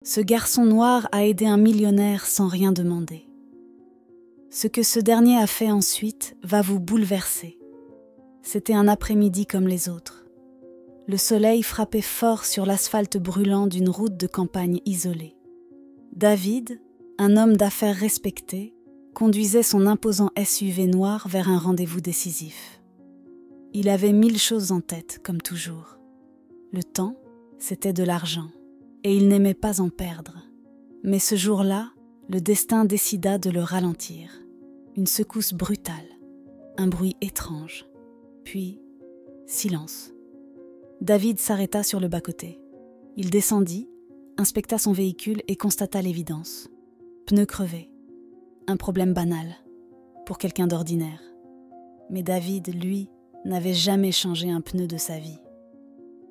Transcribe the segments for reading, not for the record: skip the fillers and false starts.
Ce garçon noir a aidé un millionnaire sans rien demander. Ce que ce dernier a fait ensuite va vous bouleverser. C'était un après-midi comme les autres. Le soleil frappait fort sur l'asphalte brûlant d'une route de campagne isolée. David, un homme d'affaires respecté, conduisait son imposant SUV noir vers un rendez-vous décisif. Il avait 1000 choses en tête, comme toujours. Le temps, c'était de l'argent, et il n'aimait pas en perdre. Mais ce jour-là, le destin décida de le ralentir. Une secousse brutale, un bruit étrange, puis silence. David s'arrêta sur le bas-côté. Il descendit, inspecta son véhicule et constata l'évidence. Pneus crevés. Un problème banal, pour quelqu'un d'ordinaire. Mais David, lui, n'avait jamais changé un pneu de sa vie.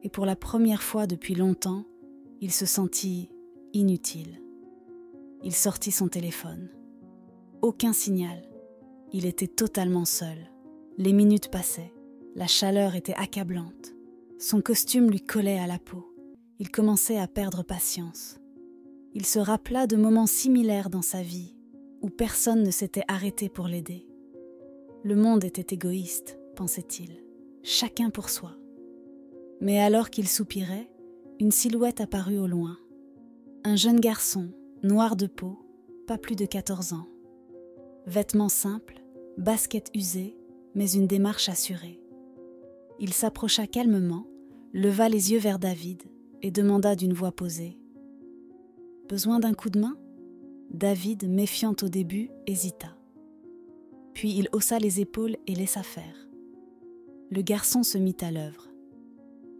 Et pour la première fois depuis longtemps, il se sentit inutile. Il sortit son téléphone. Aucun signal. Il était totalement seul. Les minutes passaient. La chaleur était accablante. Son costume lui collait à la peau. Il commençait à perdre patience. Il se rappela de moments similaires dans sa vie, où personne ne s'était arrêté pour l'aider. Le monde était égoïste, pensait-il. Chacun pour soi. Mais alors qu'il soupirait, une silhouette apparut au loin. Un jeune garçon, noir de peau, pas plus de 14 ans. Vêtements simples, baskets usées, mais une démarche assurée. Il s'approcha calmement, leva les yeux vers David et demanda d'une voix posée. « Besoin d'un coup de main ?» David, méfiant au début, hésita. Puis il haussa les épaules et laissa faire. Le garçon se mit à l'œuvre.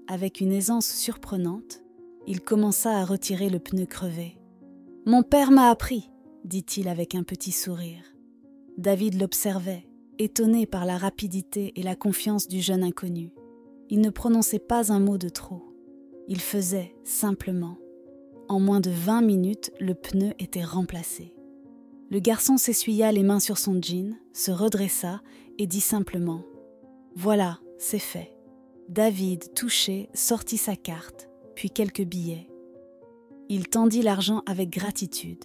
Avec une aisance surprenante, il commença à retirer le pneu crevé. « Mon père m'a appris !» dit-il avec un petit sourire. David l'observait, étonné par la rapidité et la confiance du jeune inconnu. Il ne prononçait pas un mot de trop. Il faisait, simplement. En moins de 20 minutes, le pneu était remplacé. Le garçon s'essuya les mains sur son jean, se redressa et dit simplement « Voilà, c'est fait ». David, touché, sortit sa carte, puis quelques billets. Il tendit l'argent avec gratitude.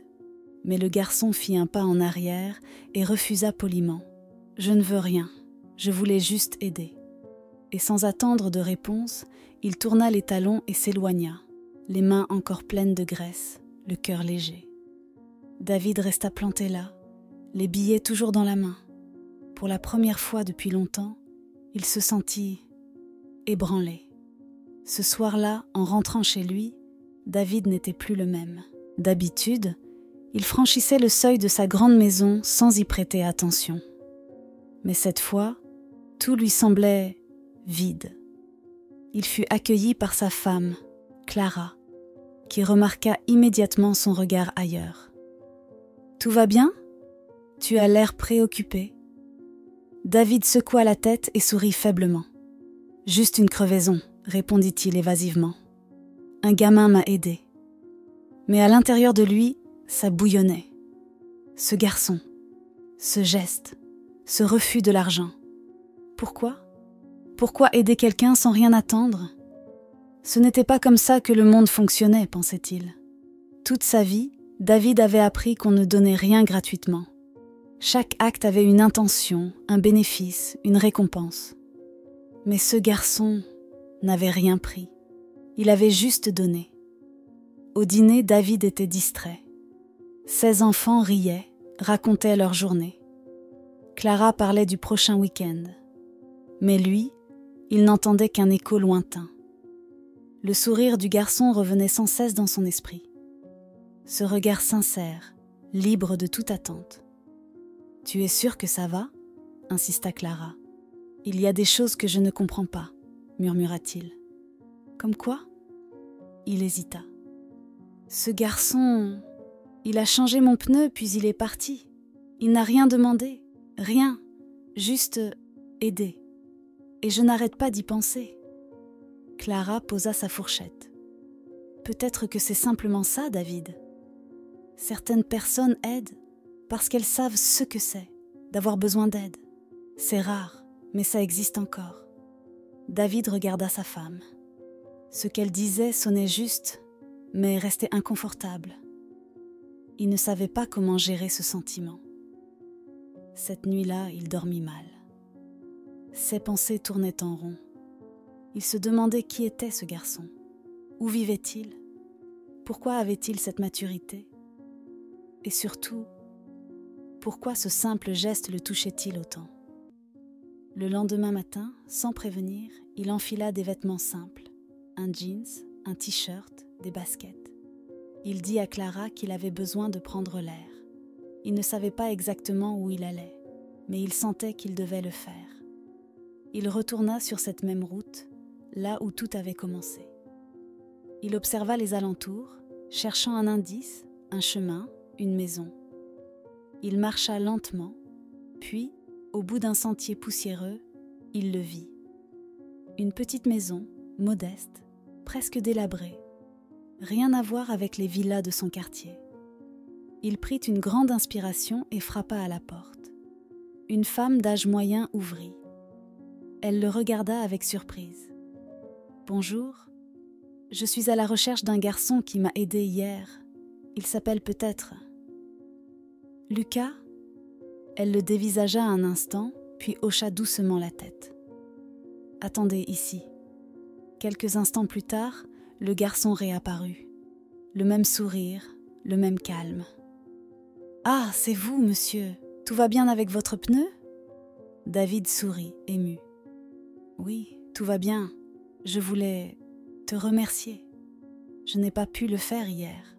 Mais le garçon fit un pas en arrière et refusa poliment. « Je ne veux rien, je voulais juste aider. » Et sans attendre de réponse, il tourna les talons et s'éloigna, les mains encore pleines de graisse, le cœur léger. David resta planté là, les billets toujours dans la main. Pour la première fois depuis longtemps, il se sentit ébranlé. Ce soir-là, en rentrant chez lui, David n'était plus le même. D'habitude, il franchissait le seuil de sa grande maison sans y prêter attention. Mais cette fois, tout lui semblait vide. Il fut accueilli par sa femme, Clara, qui remarqua immédiatement son regard ailleurs. « Tout va bien ? Tu as l'air préoccupé. » David secoua la tête et sourit faiblement. « Juste une crevaison, » répondit-il évasivement. « Un gamin m'a aidé. » Mais à l'intérieur de lui, ça bouillonnait. Ce garçon, ce geste, ce refus de l'argent. Pourquoi ? Pourquoi aider quelqu'un sans rien attendre ? Ce n'était pas comme ça que le monde fonctionnait, pensait-il. Toute sa vie, David avait appris qu'on ne donnait rien gratuitement. Chaque acte avait une intention, un bénéfice, une récompense. Mais ce garçon n'avait rien pris. Il avait juste donné. Au dîner, David était distrait. 16 enfants riaient, racontaient leur journée. Clara parlait du prochain week-end. Mais lui, il n'entendait qu'un écho lointain. Le sourire du garçon revenait sans cesse dans son esprit. Ce regard sincère, libre de toute attente. « Tu es sûr que ça va ?» insista Clara. « Il y a des choses que je ne comprends pas, » murmura-t-il. « Comme quoi ?» Il hésita. « Ce garçon... Il a changé mon pneu puis il est parti. Il n'a rien demandé, rien, juste aider. Et je n'arrête pas d'y penser. » Clara posa sa fourchette. « Peut-être que c'est simplement ça, David. Certaines personnes aident parce qu'elles savent ce que c'est, d'avoir besoin d'aide. C'est rare, mais ça existe encore. » David regarda sa femme. Ce qu'elle disait sonnait juste, mais restait inconfortable. Il ne savait pas comment gérer ce sentiment. Cette nuit-là, il dormit mal. Ses pensées tournaient en rond. Il se demandait qui était ce garçon. Où vivait-il? Pourquoi avait-il cette maturité? Et surtout, pourquoi ce simple geste le touchait-il autant? Le lendemain matin, sans prévenir, il enfila des vêtements simples, un jeans, un t-shirt, des baskets. Il dit à Clara qu'il avait besoin de prendre l'air. Il ne savait pas exactement où il allait, mais il sentait qu'il devait le faire. Il retourna sur cette même route, là où tout avait commencé. Il observa les alentours, cherchant un indice, un chemin, une maison. Il marcha lentement, puis, au bout d'un sentier poussiéreux, il le vit. Une petite maison, modeste, presque délabrée. Rien à voir avec les villas de son quartier. Il prit une grande inspiration et frappa à la porte. Une femme d'âge moyen ouvrit. Elle le regarda avec surprise. « Bonjour, je suis à la recherche d'un garçon qui m'a aidé hier. Il s'appelle peut-être... » « Lucas ?» Elle le dévisagea un instant, puis hocha doucement la tête. « Attendez ici. » Quelques instants plus tard, le garçon réapparut. Le même sourire, le même calme. « Ah, c'est vous, monsieur. Tout va bien avec votre pneu ?» David sourit, ému. « Oui, tout va bien. Je voulais te remercier. Je n'ai pas pu le faire hier.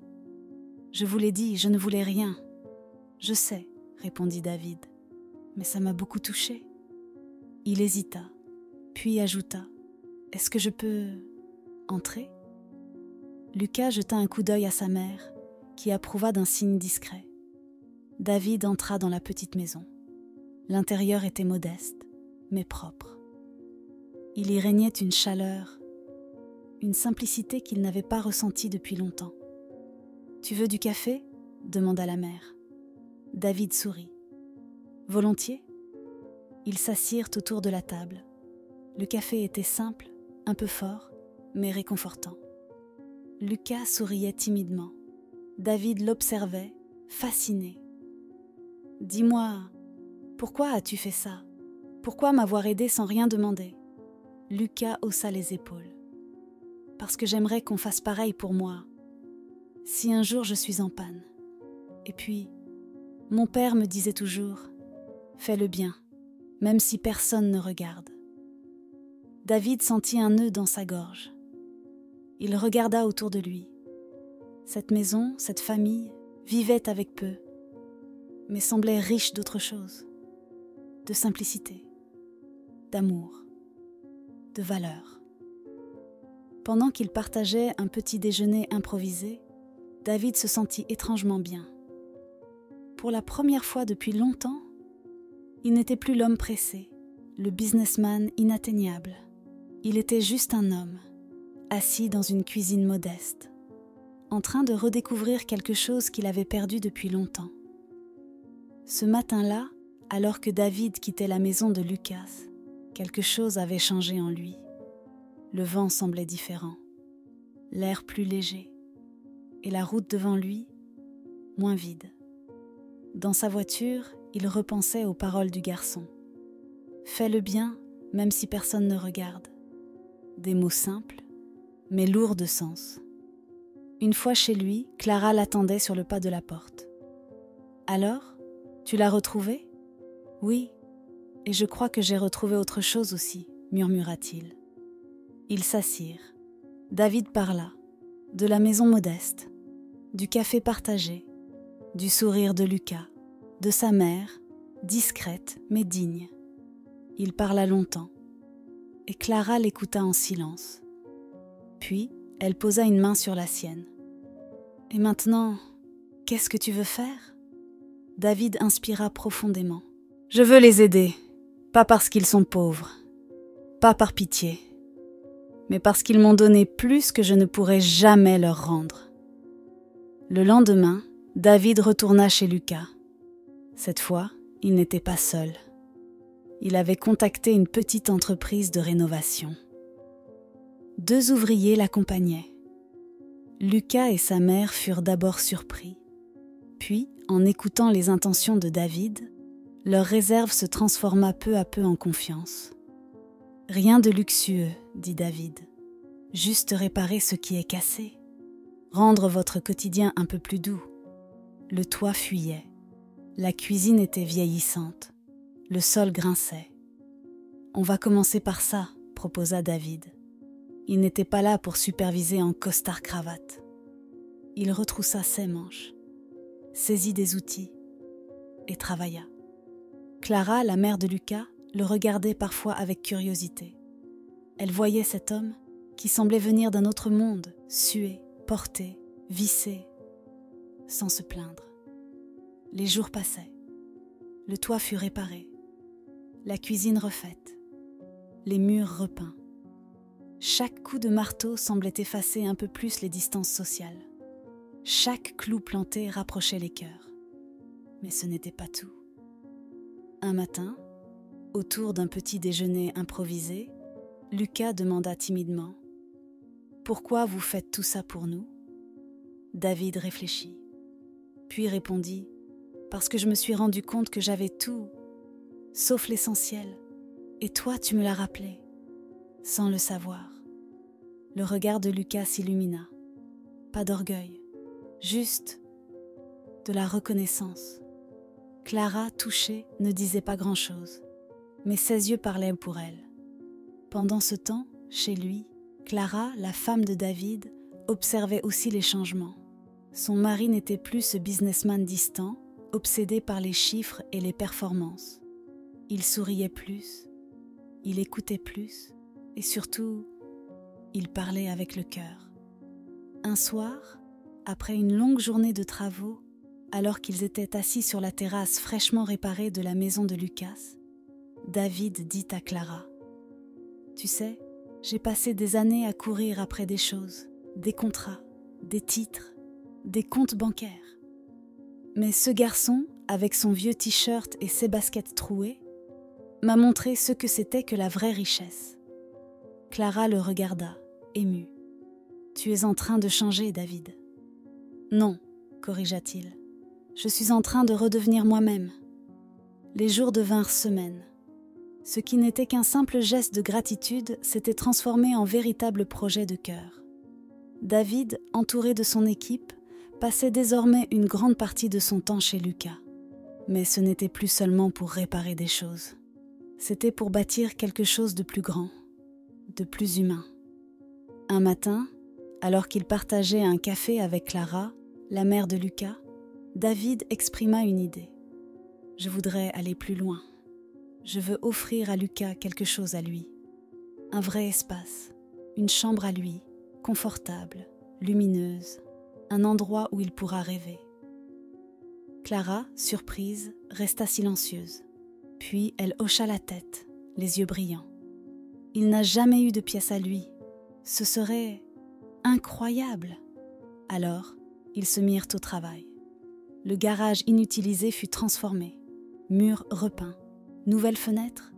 Je vous l'ai dit, je ne voulais rien. »« Je sais, » répondit David, « mais ça m'a beaucoup touché. » Il hésita, puis ajouta, « Est-ce que je peux entrer ?» Lucas jeta un coup d'œil à sa mère, qui approuva d'un signe discret. David entra dans la petite maison. L'intérieur était modeste, mais propre. Il y régnait une chaleur, une simplicité qu'il n'avait pas ressentie depuis longtemps. « Tu veux du café ?» demanda la mère. David sourit. « Volontiers ?» Ils s'assirent autour de la table. Le café était simple, un peu fort, mais réconfortant. Lucas souriait timidement. David l'observait, fasciné. « Dis-moi, pourquoi as-tu fait ça? Pourquoi m'avoir aidé sans rien demander ?» Lucas haussa les épaules. « Parce que j'aimerais qu'on fasse pareil pour moi, si un jour je suis en panne. Et puis, mon père me disait toujours, fais le bien, même si personne ne regarde. » David sentit un nœud dans sa gorge. Il regarda autour de lui. Cette maison, cette famille, vivait avec peu, mais semblait riche d'autre chose, de simplicité, d'amour, de valeur. Pendant qu'il partageait un petit déjeuner improvisé, David se sentit étrangement bien. Pour la première fois depuis longtemps, il n'était plus l'homme pressé, le businessman inatteignable. Il était juste un homme, assis dans une cuisine modeste, en train de redécouvrir quelque chose qu'il avait perdu depuis longtemps. Ce matin-là, alors que David quittait la maison de Lucas, quelque chose avait changé en lui. Le vent semblait différent, l'air plus léger, et la route devant lui, moins vide. Dans sa voiture, il repensait aux paroles du garçon. « Fais le bien, même si personne ne regarde. » Des mots simples, mais lourds de sens. Une fois chez lui, Clara l'attendait sur le pas de la porte. « Alors, tu l'as retrouvé ?»« Oui, et je crois que j'ai retrouvé autre chose aussi, » murmura-t-il. Ils s'assirent. David parla, de la maison modeste, du café partagé, du sourire de Lucas, de sa mère, discrète mais digne. Il parla longtemps, et Clara l'écouta en silence. Puis, elle posa une main sur la sienne. « Et maintenant, qu'est-ce que tu veux faire ?» David inspira profondément. « Je veux les aider, pas parce qu'ils sont pauvres, pas par pitié, mais parce qu'ils m'ont donné plus que je ne pourrai jamais leur rendre. » Le lendemain, David retourna chez Lucas. Cette fois, il n'était pas seul. Il avait contacté une petite entreprise de rénovation. 2 ouvriers l'accompagnaient. Lucas et sa mère furent d'abord surpris. Puis, en écoutant les intentions de David, leur réserve se transforma peu à peu en confiance. « Rien de luxueux, dit David. Juste réparer ce qui est cassé. Rendre votre quotidien un peu plus doux. » Le toit fuyait. La cuisine était vieillissante. Le sol grinçait. « On va commencer par ça, » proposa David. Il n'était pas là pour superviser en costard-cravate. Il retroussa ses manches, saisit des outils et travailla. Clara, la mère de Lucas, le regardait parfois avec curiosité. Elle voyait cet homme qui semblait venir d'un autre monde, suer, porter, visser, sans se plaindre. Les jours passaient. Le toit fut réparé, la cuisine refaite, les murs repeints. Chaque coup de marteau semblait effacer un peu plus les distances sociales. Chaque clou planté rapprochait les cœurs. Mais ce n'était pas tout. Un matin, autour d'un petit déjeuner improvisé, Lucas demanda timidement « Pourquoi vous faites tout ça pour nous ?» David réfléchit, puis répondit « Parce que je me suis rendu compte que j'avais tout, sauf l'essentiel, et toi tu me l'as rappelé, sans le savoir. » Le regard de Lucas s'illumina. Pas d'orgueil, juste de la reconnaissance. Clara, touchée, ne disait pas grand-chose, mais ses yeux parlaient pour elle. Pendant ce temps, chez lui, Clara, la femme de David, observait aussi les changements. Son mari n'était plus ce businessman distant, obsédé par les chiffres et les performances. Il souriait plus, il écoutait plus, et surtout, il parlait avec le cœur. Un soir, après une longue journée de travaux, alors qu'ils étaient assis sur la terrasse fraîchement réparée de la maison de Lucas, David dit à Clara « Tu sais, j'ai passé des années à courir après des choses, des contrats, des titres, des comptes bancaires. Mais ce garçon, avec son vieux t-shirt et ses baskets trouées, m'a montré ce que c'était que la vraie richesse. » Clara le regarda, émue. « Tu es en train de changer, David. »« Non, corrigea-t-il. Je suis en train de redevenir moi-même. » Les jours devinrent semaines. Ce qui n'était qu'un simple geste de gratitude s'était transformé en véritable projet de cœur. David, entouré de son équipe, passait désormais une grande partie de son temps chez Lucas. Mais ce n'était plus seulement pour réparer des choses. C'était pour bâtir quelque chose de plus grand, de plus humain. Un matin, alors qu'il partageait un café avec Clara, la mère de Lucas, David exprima une idée. « Je voudrais aller plus loin. Je veux offrir à Lucas quelque chose à lui. Un vrai espace, une chambre à lui, confortable, lumineuse, un endroit où il pourra rêver. » Clara, surprise, resta silencieuse. Puis elle hocha la tête, les yeux brillants. Il n'a jamais eu de pièce à lui. Ce serait incroyable. Alors, ils se mirent au travail. Le garage inutilisé fut transformé. Murs repeints, nouvelles fenêtres,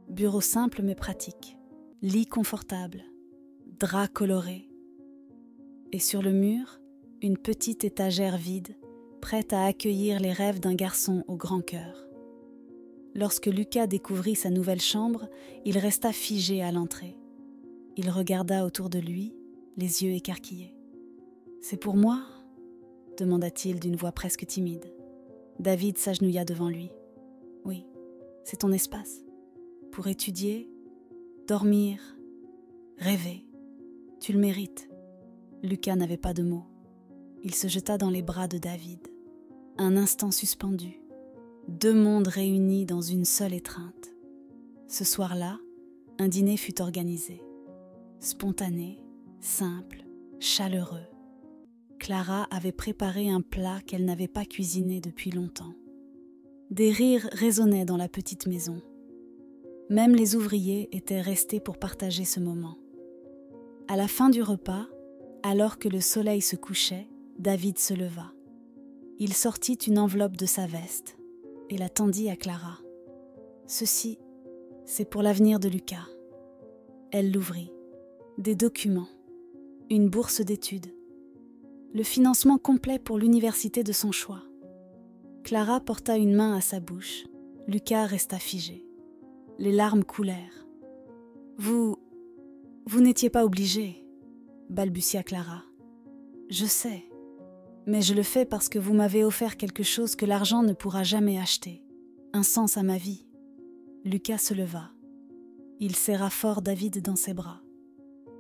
bureau simple mais pratique, lit confortable, draps colorés. Et sur le mur, une petite étagère vide, prête à accueillir les rêves d'un garçon au grand cœur. Lorsque Lucas découvrit sa nouvelle chambre, il resta figé à l'entrée. Il regarda autour de lui, les yeux écarquillés. « C'est pour moi ?» demanda-t-il d'une voix presque timide. David s'agenouilla devant lui. « Oui, c'est ton espace. Pour étudier, dormir, rêver. Tu le mérites. » Lucas n'avait pas de mots. Il se jeta dans les bras de David. Un instant suspendu. Deux mondes réunis dans une seule étreinte. Ce soir-là, un dîner fut organisé. Spontané, simple, chaleureux. Clara avait préparé un plat qu'elle n'avait pas cuisiné depuis longtemps. Des rires résonnaient dans la petite maison. Même les ouvriers étaient restés pour partager ce moment. À la fin du repas, alors que le soleil se couchait, David se leva. Il sortit une enveloppe de sa veste et la tendit à Clara. « Ceci, c'est pour l'avenir de Lucas. » Elle l'ouvrit. Des documents, une bourse d'études, le financement complet pour l'université de son choix. Clara porta une main à sa bouche. Lucas resta figé. Les larmes coulèrent. « Vous n'étiez pas obligé, » balbutia Clara. « Je sais, mais je le fais parce que vous m'avez offert quelque chose que l'argent ne pourra jamais acheter, un sens à ma vie. » Lucas se leva. Il serra fort David dans ses bras,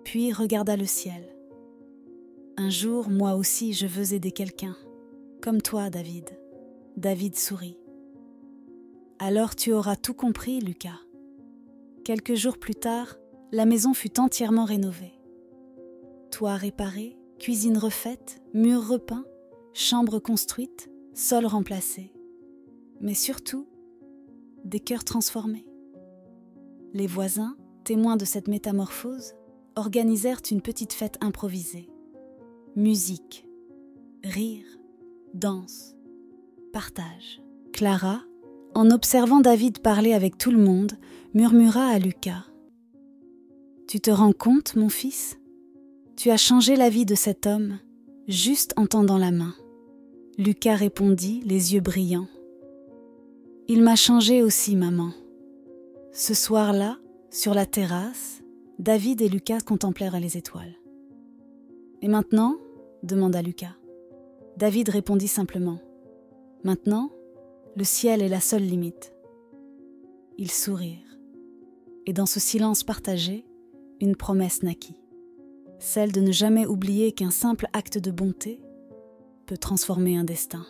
puis regarda le ciel. « Un jour, moi aussi, je veux aider quelqu'un, comme toi, David. » David sourit. « Alors tu auras tout compris, Lucas. » Quelques jours plus tard, la maison fut entièrement rénovée. Toit réparé, cuisine refaite, murs repeints, chambre construite, sol remplacé. Mais surtout, des cœurs transformés. Les voisins, témoins de cette métamorphose, organisèrent une petite fête improvisée. Musique, rire, danse, partage. Clara, en observant David parler avec tout le monde, murmura à Lucas. « Tu te rends compte, mon fils ? Tu as changé la vie de cet homme, juste en tendant la main. » Lucas répondit, les yeux brillants. « Il m'a changé aussi, maman. » Ce soir-là, sur la terrasse, David et Lucas contemplèrent les étoiles. « Et maintenant ?» demanda Lucas. David répondit simplement. « Maintenant, le ciel est la seule limite. » Ils sourirent. Et dans ce silence partagé, une promesse naquit. Celle de ne jamais oublier qu'un simple acte de bonté peut transformer un destin.